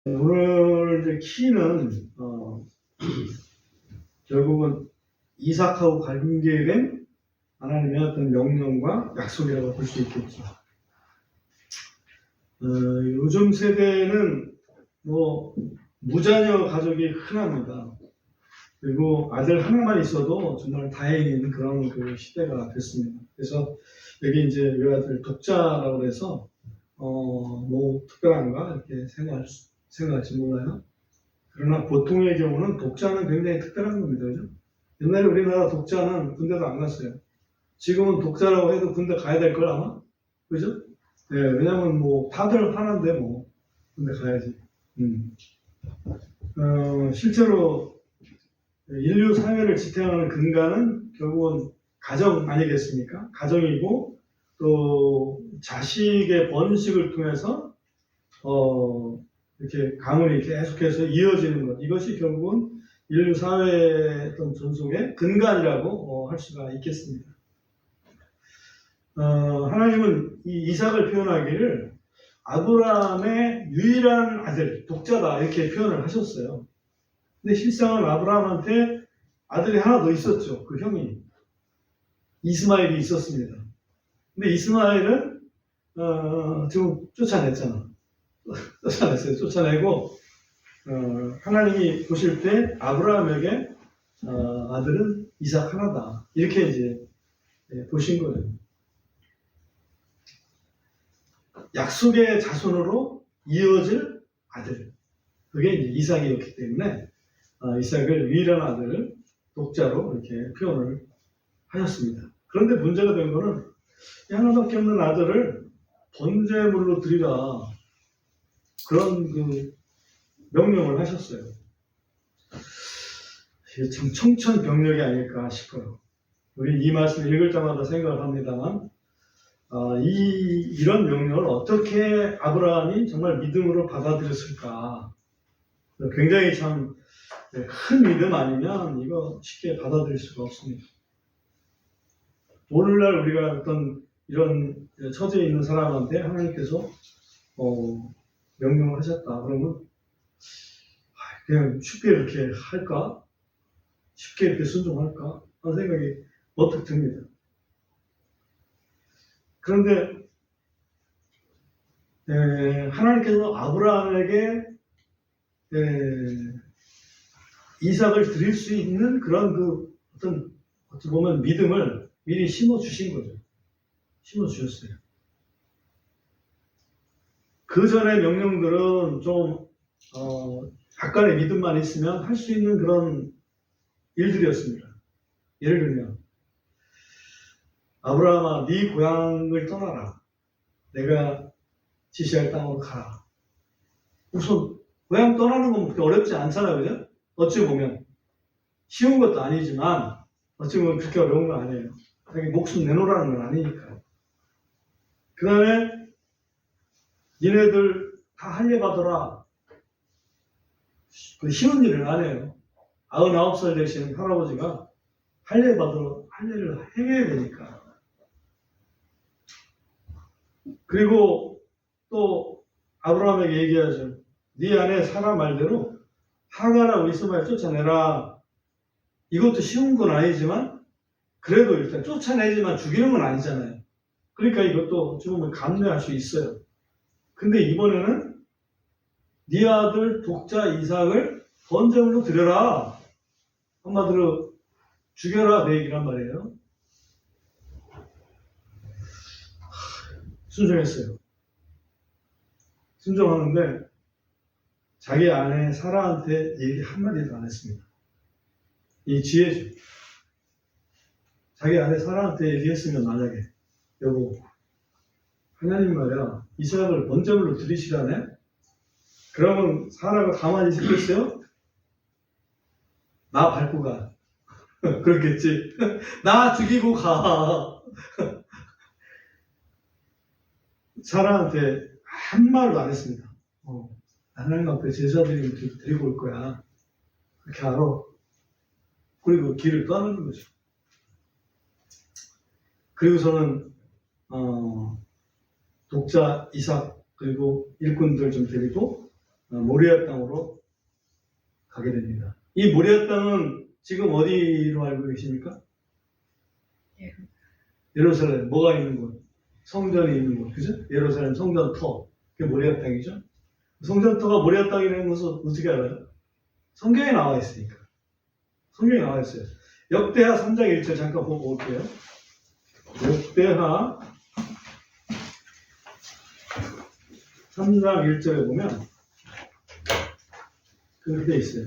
오늘 이제 키는 결국은 이삭하고 관계된 하나님의 어떤 명령과 약속이라고 볼 수 있겠죠. 요즘 세대는 뭐 무자녀 가족이 흔합니다. 그리고 아들 하나만 있어도 정말 다행인 그런 그 시대가 됐습니다. 그래서 여기 이제 외아들 독자라고 해서 뭐 특별한가 이렇게 생각할지 몰라요. 그러나 보통의 경우는 독자는 굉장히 특별한 겁니다. 그죠? 옛날에 우리나라 독자는 군대도 안 갔어요. 지금은 독자라고 해도 군대 가야 될 걸 아마? 그죠? 네, 왜냐면 뭐 다들 하나인데 뭐 군대 가야지. 실제로 인류 사회를 지탱하는 근간은 결국은 가정 아니겠습니까? 가정이고 또 자식의 번식을 통해서 이렇게 가문이 계속해서 이어지는 것, 이것이 결국은 인류 사회의 어떤 전속의 근간이라고 할 수가 있겠습니다. 하나님은 이 이삭을 표현하기를 아브라함의 유일한 아들, 독자다 이렇게 표현을 하셨어요. 근데 실상은 아브라함한테 아들이 하나 더 있었죠. 그 형이 이스마엘이 있었습니다. 근데 이스마엘은 지금 쫓아냈잖아. 쫓아냈어요. 쫓아내고 하나님이 보실 때 아브라함에게 아들은 이삭 하나다. 이렇게 이제 보신 거예요. 약속의 자손으로 이어질 아들. 그게 이제 이삭이었기 때문에 이삭을 유일한 아들을 독자로 이렇게 표현을 하셨습니다. 그런데 문제가 된 거는 하나밖에 없는 아들을 번제물로 드리라. 그런 그 명령을 하셨어요. 이게 참 청천벽력이 아닐까 싶어요. 우리 이 말씀 읽을 때마다 생각을 합니다만, 이런 명령을 어떻게 아브라함이 정말 믿음으로 받아들였을까? 굉장히 참 큰 믿음 아니면 이거 쉽게 받아들일 수가 없습니다. 오늘날 우리가 어떤 이런 처지에 있는 사람한테 하나님께서 명령을 하셨다. 그러면 그냥 쉽게 이렇게 할까? 쉽게 이렇게 순종할까? 하는 생각이 번뜩 듭니다. 그런데 하나님께서 아브라함에게 이삭을 드릴 수 있는 그런 그 어떻게 보면 믿음을 미리 심어 주신 거죠. 심어 주셨어요. 그 전의 명령들은 좀 약간의 믿음만 있으면 할 수 있는 그런 일들이었습니다. 예를 들면 아브라함아, 네 고향을 떠나라. 내가 지시할 땅으로 가라. 우선 고향 떠나는 건 그렇게 어렵지 않잖아요, 그죠? 어찌 보면 쉬운 것도 아니지만 어찌 보면 그렇게 어려운 건 아니에요. 자기 목숨 내놓으라는 건 아니니까요. 그 다음에 니네들 다 할례 받아라. 그 쉬운 일은 아니에요. 99살 되신 할아버지가 할례 받으러 할례를 행해야 되니까. 그리고 또 아브라함에게 얘기하죠. 네 아내 사라 말대로 하가랑 이스마엘 쫓아내라. 이것도 쉬운 건 아니지만 그래도 일단 쫓아내지만 죽이는 건 아니잖아요. 그러니까 이것도 조금 감내할 수 있어요. 근데 이번에는 네 아들 독자 이삭을 번제물로 드려라. 한마디로 죽여라 내 얘기란 말이에요. 순종했어요. 순종하는데 자기 아내 사라한테 얘기 한마디도 안 했습니다. 이 지혜죠. 자기 아내 사라한테 얘기했으면 만약에 여보 하나님 말이야 이삭을 번제물로 드리시라네? 그러면 사라가 가만히 있겠어요? 나 밟고 가. 그렇겠지. 나 죽이고 가. 사라한테 한 말도 안 했습니다. 하나님 앞에 제사드리면 드리고 올 거야. 그렇게 알아. 그리고 길을 떠나는 거죠. 그리고서는 독자 이삭 그리고 일꾼들 좀 데리고 모리아 땅으로 가게 됩니다. 이 모리아 땅은 지금 어디로 알고 계십니까? 예루살렘. 뭐가 있는 곳? 성전이 있는 곳. 그죠? 예루살렘 성전터. 그게 모리아 땅이죠. 성전터가 모리아 땅이라는 것을 어떻게 알아요? 성경에 나와 있으니까. 성경에 나와 있어요. 역대하 3장 1절 잠깐 보고 올게요. 역대하 3장 1절에 보면 그렇게 있어요.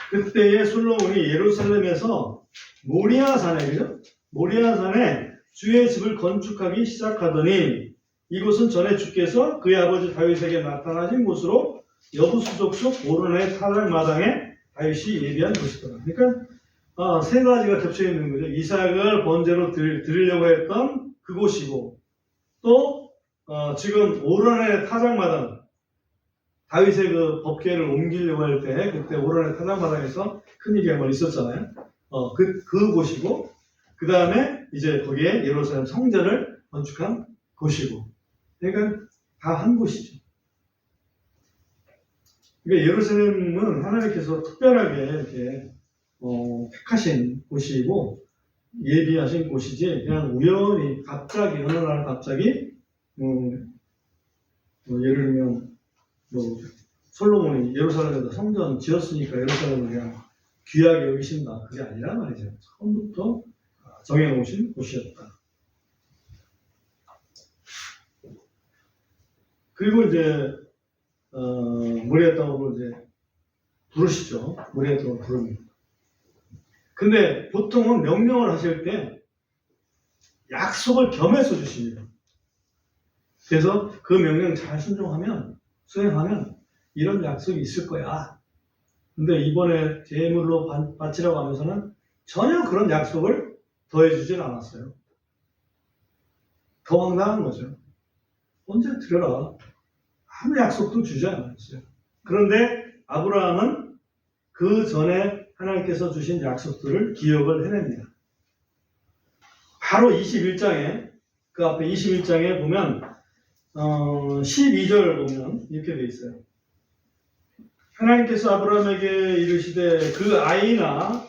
그때에 솔로몬이 예루살렘에서 모리아산에, 그죠? 모리아산에 주의 집을 건축하기 시작하더니 이곳은 전에 주께서 그의 아버지 다윗에게 나타나신 곳으로 여부수족 속 오른의 타작마당에 다윗이 예비한 곳이더라. 그러니까 세 가지가 겹쳐 있는 거죠. 이삭을 번제로 드리려고 했던 그곳이고, 또 지금 오른의 타작마당, 다윗의 그 법궤를 옮기려고 할 때 그때 오른의 타작마당에서 큰일이 한번 있었잖아요. 그곳이고, 그 다음에 이제 거기에 예루살렘 성전을 건축한 곳이고, 그러니까 다 한 곳이죠. 그러니까 예루살렘은 하나님께서 특별하게 이렇게 택하신 곳이고 예비하신 곳이지 그냥 우연히 갑자기 어느 날 갑자기 예를 들면 솔로몬이 예루살렘에다 성전 지었으니까 예루살렘을 그냥 귀하게 여기신다, 그게 아니란 말이죠. 처음부터 정해놓으신 곳이었다. 그리고 이제 모리아 땅으로 이제 부르시죠. 모리아 땅으로 부릅니다. 근데 보통은 명령을 하실 때 약속을 겸해서 주십니다. 그래서 그 명령 잘 순종하면, 수행하면 이런 약속이 있을 거야. 근데 이번에 제물로 바치라고 하면서는 전혀 그런 약속을 더해주진 않았어요. 더 황당한 거죠. 언제 드려라. 아무 약속도 주지 않았어요. 그런데 아브라함은 그 전에 하나님께서 주신 약속들을 기억을 해냅니다. 바로 21장에, 그 앞에 21장에 보면 12절 보면 이렇게 되어 있어요. 하나님께서 아브라함에게 이르시되 그 아이나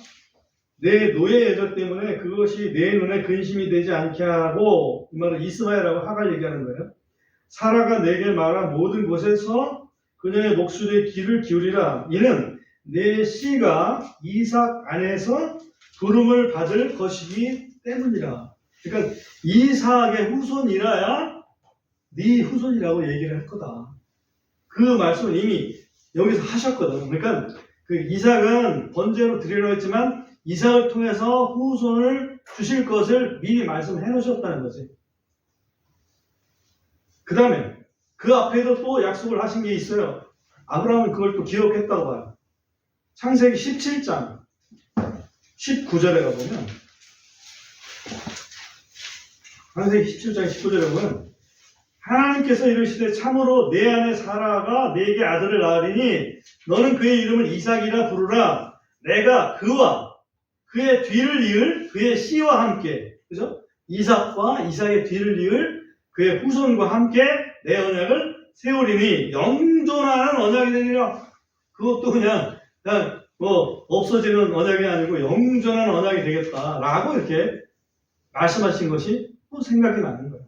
내 노예 여자 때문에 그것이 내 눈에 근심이 되지 않게 하고, 이 말은 이스마엘하고 하갈 얘기하는 거예요. 사라가 내게 말한 모든 곳에서 그녀의 목소리에 귀를 기울이라. 이는 내 씨가 이삭 안에서 부름을 받을 것이기 때문이라. 그러니까 이삭의 후손이라야 네 후손이라고 얘기를 할 거다. 그 말씀은 이미 여기서 하셨거든. 그러니까 그 이삭은 번제로 드리려고 했지만 이삭을 통해서 후손을 주실 것을 미리 말씀해 놓으셨다는 거지. 그 다음에 그 앞에도 또 약속을 하신 게 있어요. 아브라함은 그걸 또 기억했다고 봐요. 창세기 17장 19절에 가보면, 창세기 17장 19절에 보면 하나님께서 이르시되 참으로 내 아내 사라가 내게 아들을 낳으리니 너는 그의 이름을 이삭이라 부르라. 내가 그와 그의 뒤를 이을 그의 씨와 함께, 그죠? 이삭과 이삭의 뒤를 이을 그의 후손과 함께 내 언약을 세우리니 영존하는 언약이 되리라. 그것도 그냥 없어지는 언약이 아니고 영존하는 언약이 되겠다라고 이렇게 말씀하신 것이 또 생각이 나는 거예요.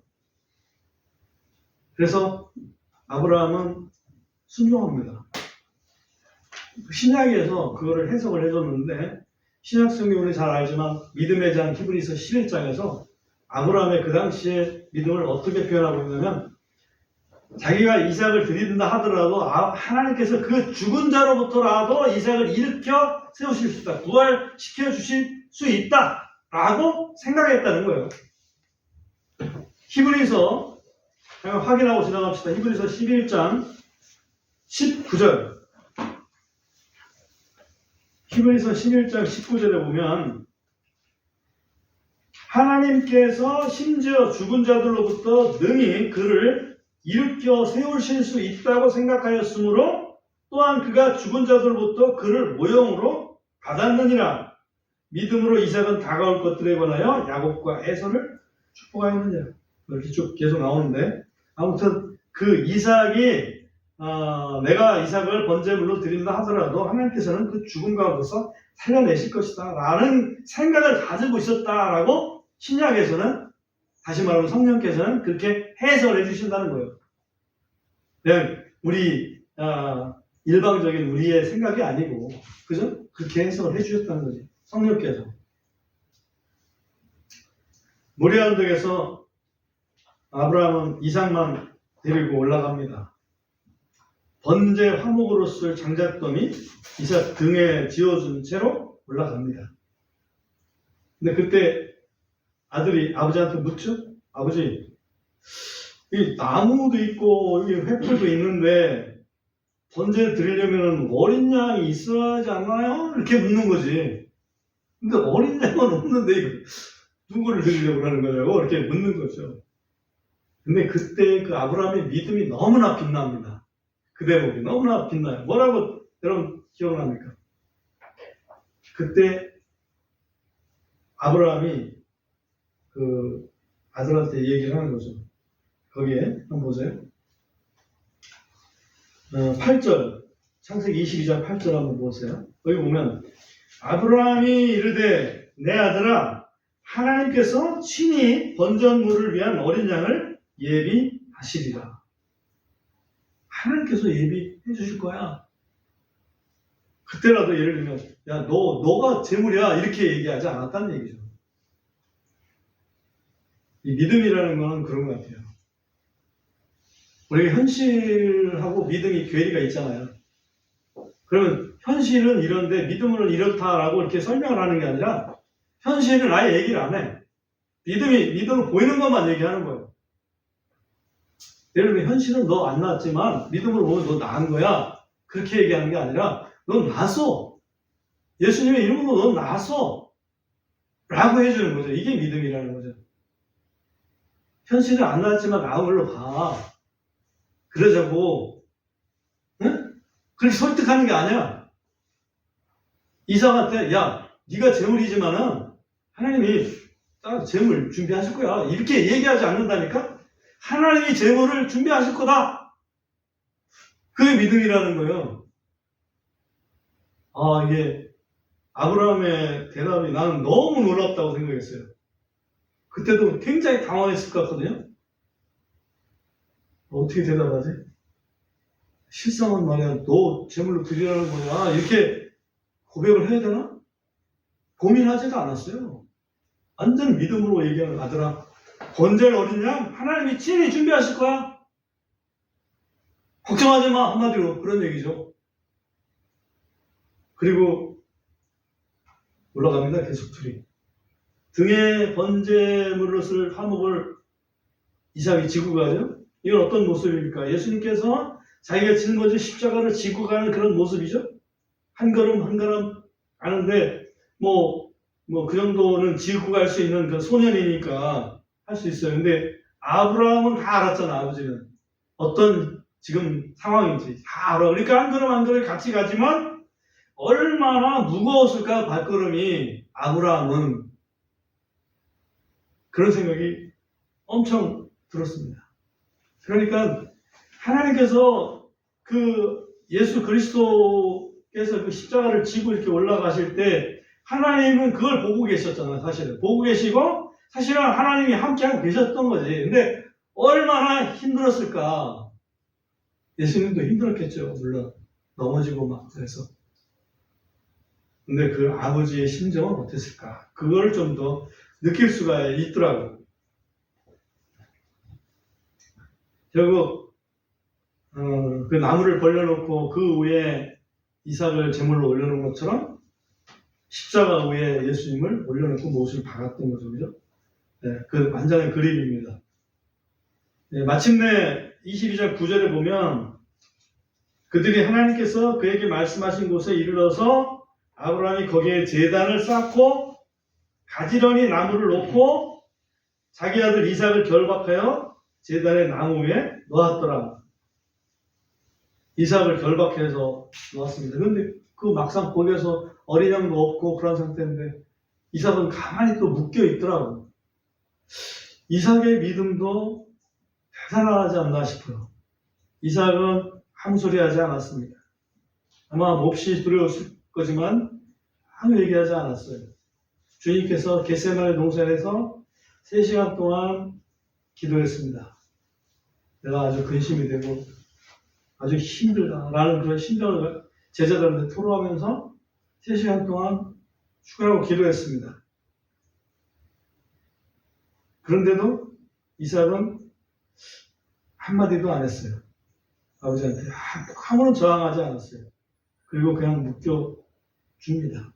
그래서 아브라함은 순종합니다. 신약에서 그거를 해석을 해줬는데, 신약 성경은 잘 알지만 믿음의 장 히브리서 11장에서 아브라함의 그 당시의 믿음을 어떻게 표현하고 있냐면, 자기가 이삭을 드린다 하더라도 하나님께서 그 죽은 자로부터라도 이삭을 일으켜 세우실 수 있다, 부활시켜 주실 수 있다 라고 생각했다는 거예요. 히브리서 확인하고 지나갑시다. 히브리서 11장 19절. 히브리서 11장 19절에 보면 하나님께서 심지어 죽은 자들로부터 능히 그를 일으켜 세우실 수 있다고 생각하였으므로 또한 그가 죽은 자들로부터 그를 모형으로 받았느니라. 믿음으로 이삭은 다가올 것들에 관하여 야곱과 에서를 축복하였느니라. 이렇게 쭉 계속 나오는데, 아무튼 그 이삭이 내가 이삭을 번제물로 드린다 하더라도 하나님께서는 그 죽음 가운데서 살려내실 것이다 라는 생각을 가지고 있었다라고 신약에서는, 다시 말하면 성령께서는 그렇게 해석을 해주신다는 거예요. 그냥 우리 일방적인 우리의 생각이 아니고, 그죠? 그렇게 해석을 해주셨다는 거지, 성령께서. 모리아 언덕에서 아브라함은 이삭만 데리고 올라갑니다. 번제 화목으로 쓸 장작더미 이삭 등에 지어준 채로 올라갑니다. 근데 그때 아들이 아버지한테 묻죠? 아버지, 이 나무도 있고 이 횃불도 있는데 번제 드리려면 어린 양이 있어야 하지 않나요? 이렇게 묻는 거지. 근데 어린 양은 없는데 이거 누구를 드리려고 하는 거냐고 이렇게 묻는 거죠. 근데 그때 그 아브라함의 믿음이 너무나 빛납니다. 그 대목이 너무나 빛나요. 뭐라고 여러분 기억납니까? 그때 아브라함이 그 아들한테 얘기를 하는 거죠. 거기에 한번 보세요. 8절, 창세기 22장 8절 한번 보세요. 거기 보면 아브라함이 이르되 내 아들아, 하나님께서 친히 번전물을 위한 어린 양을 예비하시리라. 하나님께서 예비해 주실 거야. 그때라도 예를 들면 야, 너가 재물이야 이렇게 얘기하지 않았다는 얘기죠. 이 믿음이라는 거는 그런 것 같아요. 우리가 현실하고 믿음이 괴리가 있잖아요. 그러면 현실은 이런데 믿음은 이렇다라고 이렇게 설명을 하는 게 아니라 현실은 아예 얘기를 안 해. 믿음은 보이는 것만 얘기하는 거예요. 예를 들면 현실은 너 안 낳았지만 믿음으로 보면 너 낳은 거야. 그렇게 얘기하는 게 아니라 너 낳았어. 예수님의 이름으로 너 낳았어. 라고 해주는 거죠. 이게 믿음이라는 거죠. 현실은 안 낳았지만 낳은 걸로 봐. 그러자고 응? 그렇게 설득하는 게 아니야. 이삭한테 야, 네가 재물이지만은 하나님이 딱 재물 준비하실 거야. 이렇게 얘기하지 않는다니까? 하나님이 재물을 준비하실 거다. 그게 믿음이라는 거예요. 이게 아브라함의 대답이 나는 너무 놀랍다고 생각했어요. 그때도 굉장히 당황했을 것 같거든요. 어떻게 대답하지? 실상은 말이야, 너 제물로 드리라는 거야. 이렇게 고백을 해야 되나? 고민하지도 않았어요. 완전 믿음으로 얘기하는 아들아, 번제를 어린 양 하나님이 친히 준비하실 거야. 걱정하지 마. 한마디로 그런 얘기죠. 그리고 올라갑니다. 계속 둘이. 등에 번제물로 쓸 화목을 이삭이 지고 가죠. 이건 어떤 모습입니까? 예수님께서 자기가 짊어진 십자가를 지고 가는 그런 모습이죠. 한 걸음 한 걸음 가는데 그 정도는 지고 갈 수 있는 그 소년이니까 할 수 있어요. 근데 아브라함은 다 알았잖아. 아버지는 어떤 지금 상황인지 다 알아. 그러니까 한 걸음 한 걸음 같이 가지만 얼마나 무거웠을까 발걸음이. 아브라함은 그런 생각이 엄청 들었습니다. 그러니까 하나님께서 그 예수 그리스도께서 그 십자가를 지고 이렇게 올라가실 때 하나님은 그걸 보고 계셨잖아요. 사실은 보고 계시고 사실은 하나님이 함께하고 계셨던 거지. 근데 얼마나 힘들었을까. 예수님도 힘들었겠죠. 물론 넘어지고 막 그래서. 근데 그 아버지의 심정은 어땠을까? 그걸 좀 더 느낄 수가 있더라고요. 결국 그 나무를 벌려놓고 그 위에 이삭을 제물로 올려놓은 것처럼 십자가 위에 예수님을 올려놓고 못을 박았던 거죠. 그죠? 네, 그 완전한 그림입니다. 네, 마침내 22절 9절에 보면 그들이 하나님께서 그에게 말씀하신 곳에 이르러서 아브라함이 거기에 제단을 쌓고 가지런히 나무를 놓고 자기 아들 이삭을 결박하여 제단의 나무 위에 놓았더라. 이삭을 결박해서 놓았습니다. 그런데 그 막상 거기에서 어린 양도 없고 그런 상태인데 이삭은 가만히 또 묶여 있더라고요. 이삭의 믿음도 대단하지 않나 싶어요. 이삭은 아무 소리 하지 않았습니다. 아마 몹시 두려웠을 거지만 아무 얘기하지 않았어요. 주님께서 겟세마네 동산에서 3시간 동안 기도했습니다. 내가 아주 근심이 되고 아주 힘들다라는 그런 심정을 제자들한테 토로하면서 3시간 동안 축원하고 기도했습니다. 그런데도 이삭은 한마디도 안 했어요. 아버지한테 아무런 저항하지 않았어요. 그리고 그냥 묶여줍니다.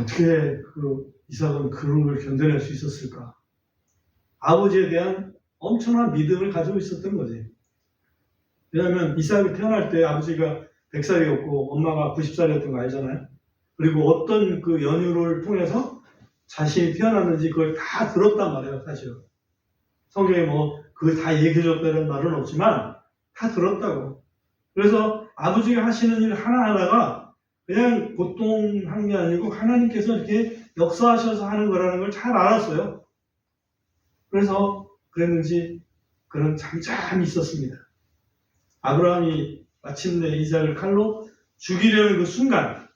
어떻게 그 이삭은 그런 걸 견뎌낼 수 있었을까? 아버지에 대한 엄청난 믿음을 가지고 있었던 거지. 왜냐하면 이삭이 태어날 때 아버지가 100살이었고 엄마가 90살이었던 거 알잖아요. 그리고 어떤 그 연유를 통해서 자신이 태어났는지 그걸 다 들었단 말이에요, 사실은. 성경에 뭐 그걸 다 얘기해줬다는 말은 없지만 다 들었다고. 그래서 아버지가 하시는 일 하나하나가 그냥 보통 한 게 아니고 하나님께서 이렇게 역사하셔서 하는 거라는 걸 잘 알았어요. 그래서 그랬는지 그런 잠잠히 있었습니다. 아브라함이 마침내 이삭을 칼로 죽이려는 그 순간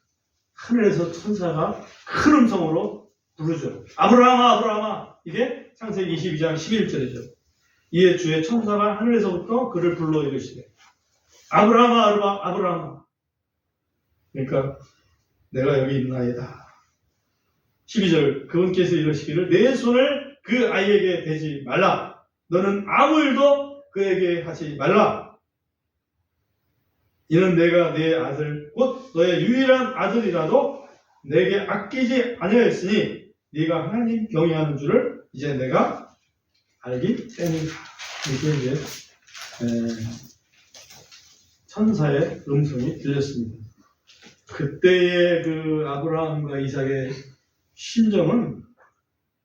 하늘에서 천사가 큰 음성으로 부르죠. 아브라함아, 아브라함아. 이게 창세기 22장 11절이죠. 이에 주의 천사가 하늘에서부터 그를 불러 이르시되 아브라함아, 아브라함아. 그러니까 내가 여기 있나이다. 12절 그분께서 이르시기를 내 손을 그 아이에게 대지 말라. 너는 아무 일도 그에게 하지 말라. 이는 내가 내 아들 곧 너의 유일한 아들이라도 내게 아끼지 아니하였으니 네가 하나님 경외하는 줄을 이제 내가 알기 때문이다. 이게 이제 천사의 음성이 들렸습니다. 그때의 그 아브라함과 이삭의 심정은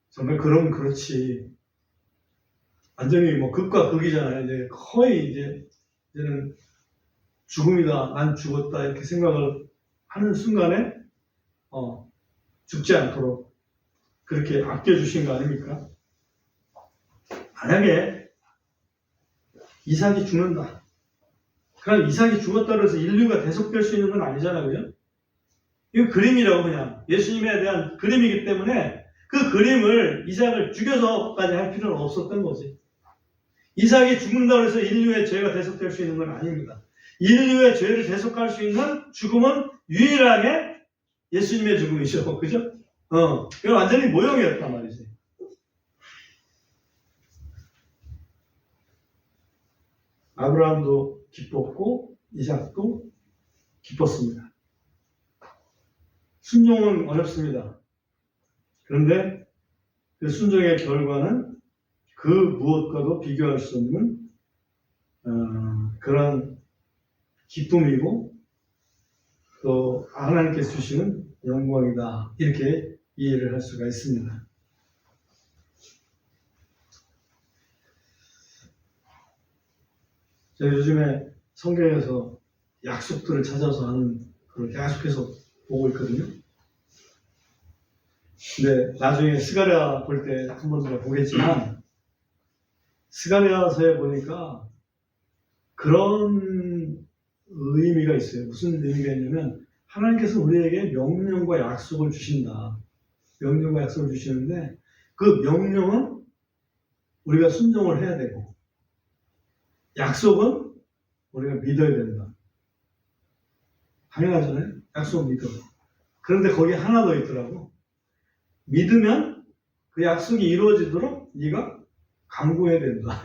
정말 그렇지. 완전히 뭐 극과 극이잖아요. 이제 거의 이제는 죽음이다, 난 죽었다 이렇게 생각을 하는 순간에 죽지 않도록 그렇게 아껴주신 거 아닙니까? 만약에 이삭이 죽는다. 그럼 이삭이 죽었다고 해서 인류가 대속될 수 있는 건 아니잖아요. 그죠? 이거 그림이라고 그냥 예수님에 대한 그림이기 때문에 그 그림을 이삭을 죽여서까지 할 필요는 없었던 거지. 이삭이 죽는다고 해서 인류의 죄가 대속될 수 있는 건 아닙니다. 인류의 죄를 대속할 수 있는 죽음은 유일하게 예수님의 죽음이죠. 그죠? 이건 완전히 모형이었단 말이지. 아브라함도 기뻤고 이삭도 기뻤습니다. 순종은 어렵습니다. 그런데 그 순종의 결과는 그 무엇과도 비교할 수 없는 그런 기쁨이고 또 하나님께서 주시는 영광이다. 이렇게 이해를 할 수가 있습니다. 제가 요즘에 성경에서 약속들을 찾아서 하는 그걸 계속해서 보고 있거든요. 근데 나중에 스가랴 볼 때 한 번 더 보겠지만 스가랴서에 보니까 그런 의미가 있어요. 무슨 의미가 있냐면 하나님께서 우리에게 명령과 약속을 주신다. 명령과 약속을 주시는데 그 명령은 우리가 순종을 해야 되고 약속은 우리가 믿어야 된다. 당연하잖아요. 약속 믿어. 그런데 거기에 하나 더 있더라고. 믿으면 그 약속이 이루어지도록 네가 간구해야 된다.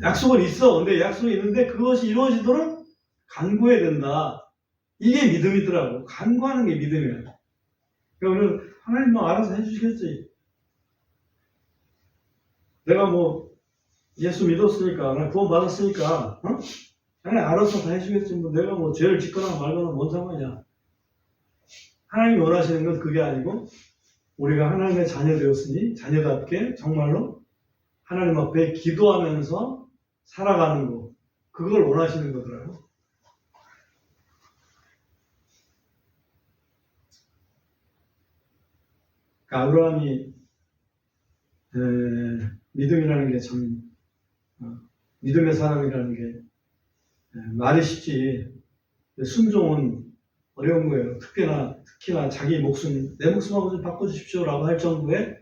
약속은 있어. 근데 약속이 있는데 그것이 이루어지도록 간구해야 된다. 이게 믿음이더라고. 간구하는 게 믿음이야. 그러니까 우리는 하나님 뭐 알아서 해주시겠지. 내가 뭐 예수 믿었으니까, 나 구원 받았으니까, 하나님 알아서 다 해주겠지. 뭐 내가 뭐 죄를 짓거나 말거나 뭔 상관이야. 하나님이 원하시는 건 그게 아니고 우리가 하나님의 자녀 되었으니 자녀답게 정말로 하나님 앞에 기도하면서 살아가는 거, 그걸 원하시는 거더라고요. 그러니까 아브라함이 믿음이라는 게 참 믿음의 사람이라는 게 말이 쉽지 순종은 어려운 거예요. 특히나 자기 목숨, 내 목숨하고 좀 바꿔주십시오라고 할 정도의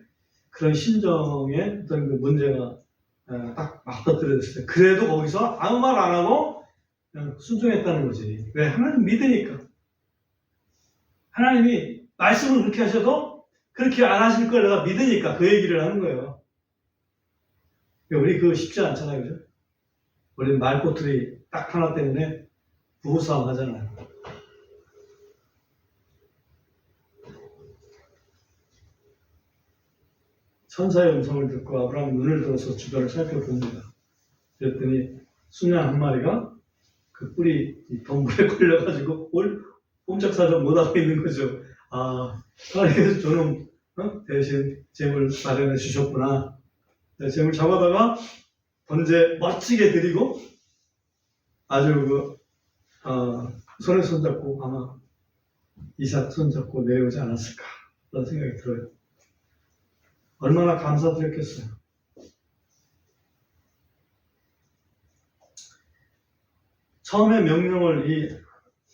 그런 심정의 어떤 그 문제가 딱 맞닥뜨려졌을 때 그래도 거기서 아무 말 안 하고 그냥 순종했다는 거지. 왜? 하나님 믿으니까. 하나님이 말씀을 그렇게 하셔도 그렇게 안 하실 걸 내가 믿으니까 그 얘기를 하는 거예요. 우리 그거 쉽지 않잖아요. 그죠? 우리 말꼬투리 딱 하나 때문에 부부싸움 하잖아요. 천사의 음성을 듣고 아브라함이 눈을 들어서 주변을 살펴봅니다. 그랬더니 순양 한 마리가 그 뿔이 덩굴에 걸려가지고 꼼짝사정 못하고 있는 거죠. 하나님께서 저놈 대신 재물 마련해 주셨구나. 재물 잡아다가 번제 멋지게 드리고 아주 손에 손잡고 아마 이삭 손잡고 내려오지 않았을까 그런 생각이 들어요. 얼마나 감사드렸겠어요. 처음에 명령을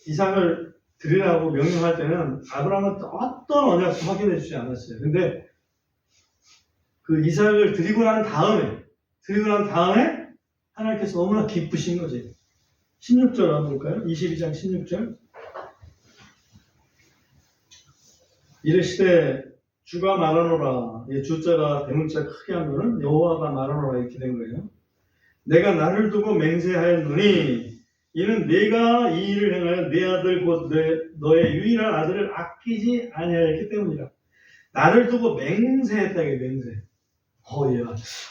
이삭을 드리라고 명령할 때는 아브라함은 어떤 언약도 확인해 주지 않았어요. 근데 그 이삭을 드리고 난 다음에 하나님께서 너무나 기쁘신 거지. 16절 한번 볼까요? 22장 16절. 이르시되 주가 말하노라. 이 주자가 대문자 크게 하면은 여호와가 말하노라 이렇게 된 거예요. 내가 나를 두고 맹세하였노니 이는 내가 이 일을 행하여 내 아들 곧 너의 유일한 아들을 아끼지 아니하였기 때문이라. 나를 두고 맹세했다 이게 맹세.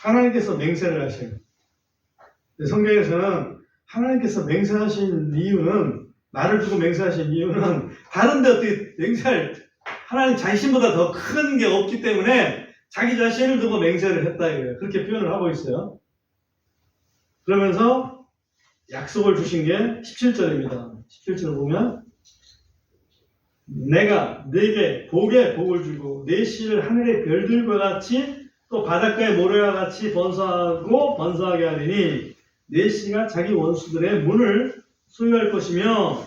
하나님께서 맹세를 하셔요. 성경에서는 하나님께서 맹세하신 이유는 나를 두고 맹세하신 이유는 다른데 어떻게 맹세할 하나님 자신보다 더 큰 게 없기 때문에 자기 자신을 두고 맹세를 했다 이거예요. 그렇게 표현을 하고 있어요. 그러면서 약속을 주신 게 17절입니다. 17절을 보면 내가 네게 복에 복을 주고 네 씨를 하늘의 별들과 같이 또 바닷가의 모래와 같이 번성하게 하리니 네 씨가 자기 원수들의 문을 소유할 것이며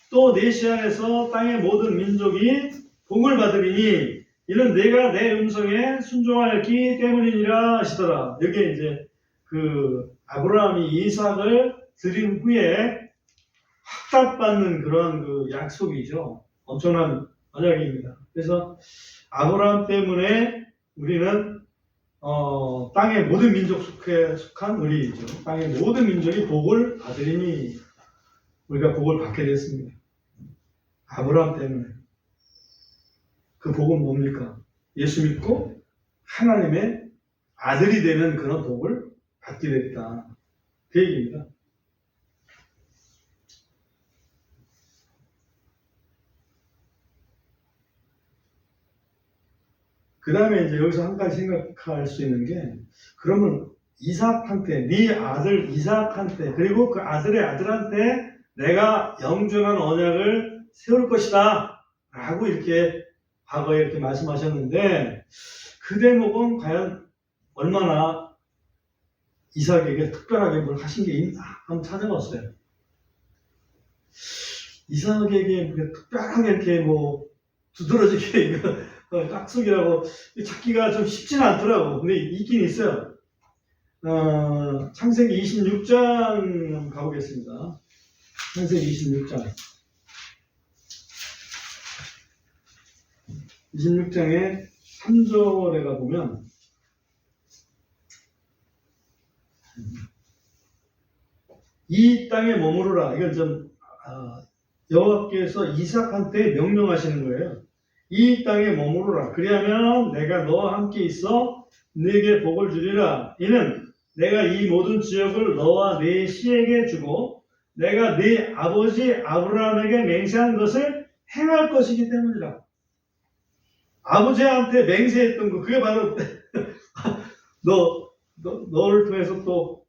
또 네 씨 안에서 땅의 모든 민족이 복을 받으리니 이는 내가 내 음성에 순종하였기 때문이니라 하시더라. 여기에 이제 그 아브라함이 이삭을 드린 후에 확답받는 그런 그 약속이죠. 엄청난 언약입니다. 그래서 아브라함 때문에 우리는 땅의 모든 민족 속에 속한 우리이죠. 땅의 모든 민족이 복을 받으리니 우리가 복을 받게 됐습니다. 아브라함 때문에. 그 복은 뭡니까? 예수 믿고 하나님의 아들이 되는 그런 복을 받게 됐다. 그 얘기입니다. 그 다음에 이제 여기서 한 가지 생각할 수 있는 게, 그러면 이삭한테, 네 아들 이삭한테, 그리고 그 아들의 아들한테 내가 영존한 언약을 세울 것이다. 라고 이렇게 과거에 이렇게 말씀하셨는데, 그 대목은 과연 얼마나 이삭에게 특별하게 뭘 하신 게 있나? 한번 찾아봤어요. 이삭에게 특별하게 이렇게 두드러지게 깍둑이라고 찾기가 좀 쉽지는 않더라고. 근데 있긴 있어요. 창세기 26장 가보겠습니다. 창세기 26장. 26장에 3절에 가보면 이 땅에 머무르라. 이건 좀 여호와께서 이삭한테 명령하시는 거예요. 이 땅에 머무르라. 그리하면 내가 너와 함께 있어 네게 복을 주리라. 이는 내가 이 모든 지역을 너와 네 씨에게 주고 내가 네 아버지 아브라함에게 맹세한 것을 행할 것이기 때문이라. 아버지한테 맹세했던 거, 그게 바로 너를 통해서 또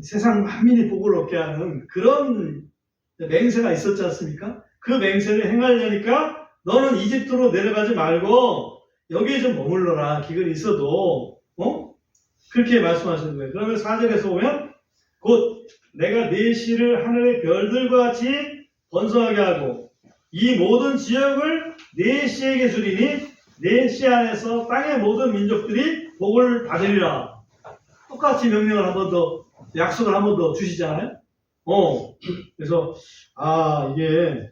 세상 만민이 복을 얻게 하는 그런 맹세가 있었지 않습니까? 그 맹세를 행하려니까 너는 이집트로 내려가지 말고 여기에 좀 머물러라. 기근이 있어도 그렇게 말씀하시는 거예요. 그러면 4절에서 보면 곧 내가 네 씨를 하늘의 별들과 같이 번성하게 하고 이 모든 지역을 네 씨에게 주리니 네 씨 안에서 땅의 모든 민족들이 복을 받으리라. 똑같이 명령을 한 번 더, 약속을 한 번 더 주시잖아요. 그래서 이게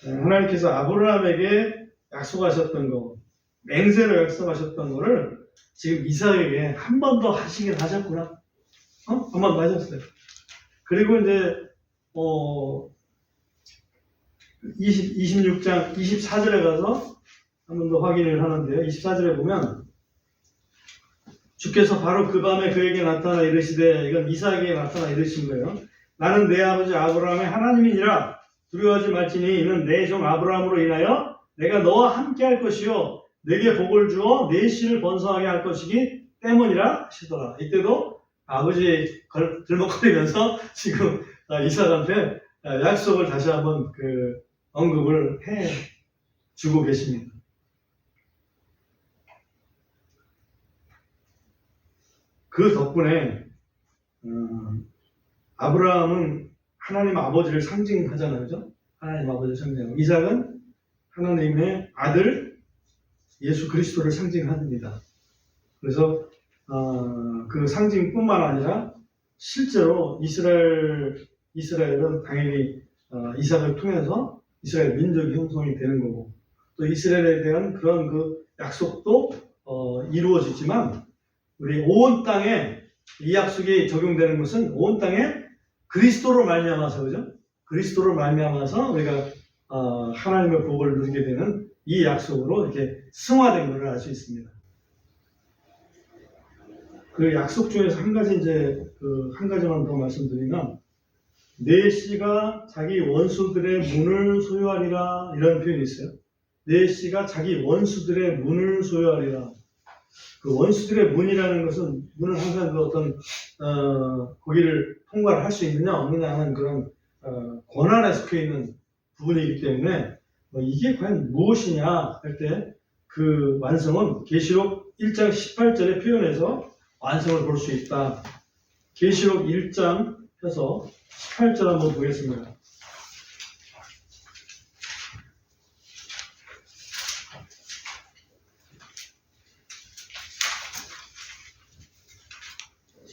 하나님께서 아브라함에게 약속하셨던 거, 맹세로 약속하셨던 거를 지금 이삭에게 한 번 더 하시긴 하셨구나. 한 번 더 하셨어요. 그리고 이제 26장 24절에 가서 한 번 더 확인을 하는데요. 24절에 보면 주께서 바로 그 밤에 그에게 나타나 이르시되, 이건 이삭에게 나타나 이르신 거예요. 나는 내 아버지 아브라함의 하나님이니라. 두려워하지 말지니 이는 내 종 아브라함으로 인하여 내가 너와 함께 할 것이요 내게 복을 주어 내 씨를 번성하게 할 것이기 때문이라 하시더라. 이때도 아버지 들먹거리면서 지금 이삭한테 약속을 다시 한번 언급을 해 주고 계십니다. 그 덕분에 아브라함은 하나님 아버지를 상징하잖아요. 그죠? 하나님 아버지를 상징하고 이삭은 하나님의 아들 예수 그리스도를 상징합니다. 그래서 그 상징뿐만 아니라 실제로 이스라엘은 당연히 이삭을 통해서 이스라엘 민족이 형성이 되는 거고 또 이스라엘에 대한 그런 그 약속도 이루어지지만 우리 온 땅에 이 약속이 적용되는 것은 온 땅에 그리스도로 말미암아서 그죠? 그리스도로 말미암아서 우리가 하나님의 복을 누리게 되는 이 약속으로 이렇게 승화된 것을 알 수 있습니다. 그 약속 중에서 한 가지만 더 말씀드리면 네 씨가 자기 원수들의 문을 소유하리라 이런 표현이 있어요. 네 씨가 자기 원수들의 문을 소유하리라. 그 원수들의 문이라는 것은 문은 항상 그 어떤 거기를 통과를 할 수 있느냐 없느냐 하는 그런 권한에 속해 있는 부분이기 때문에 이게 과연 무엇이냐 할 때 그 완성은 계시록 1장 18절의 표현에서 완성을 볼 수 있다. 계시록 1장 펴서 18절 한번 보겠습니다.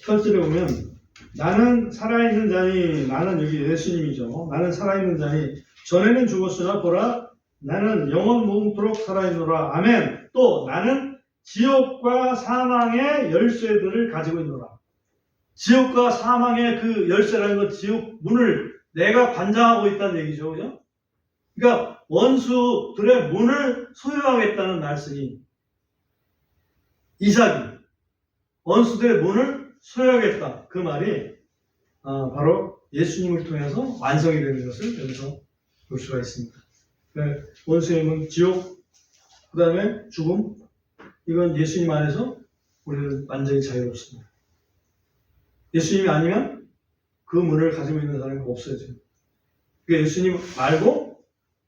첫째로 보면 나는 살아있는 자니 나는 여기 예수님이죠. 나는 살아있는 자니 전에는 죽었으나 보라 나는 영원 무궁토록 살아있노라. 아멘. 또 나는 지옥과 사망의 열쇠들을 가지고 있노라. 지옥과 사망의 그 열쇠라는 것 지옥 문을 내가 관장하고 있다는 얘기죠. 그죠? 그러니까 원수들의 문을 소유하겠다는 말씀이 이삭이 원수들의 문을 소유하겠다. 그 말이 바로 예수님을 통해서 완성이 되는 것을 여기서 볼 수가 있습니다. 원수의 문, 지옥, 그 다음에 죽음, 이건 예수님 안에서 우리는 완전히 자유롭습니다. 예수님이 아니면 그 문을 가지고 있는 사람이 없어져요. 그러니까 예수님 말고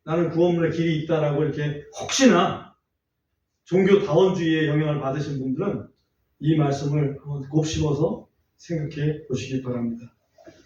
나는 구원문의 길이 있다라고 이렇게 혹시나 종교다원주의의 영향을 받으신 분들은 이 말씀을 한번 곱씹어서 생각해 보시기 바랍니다.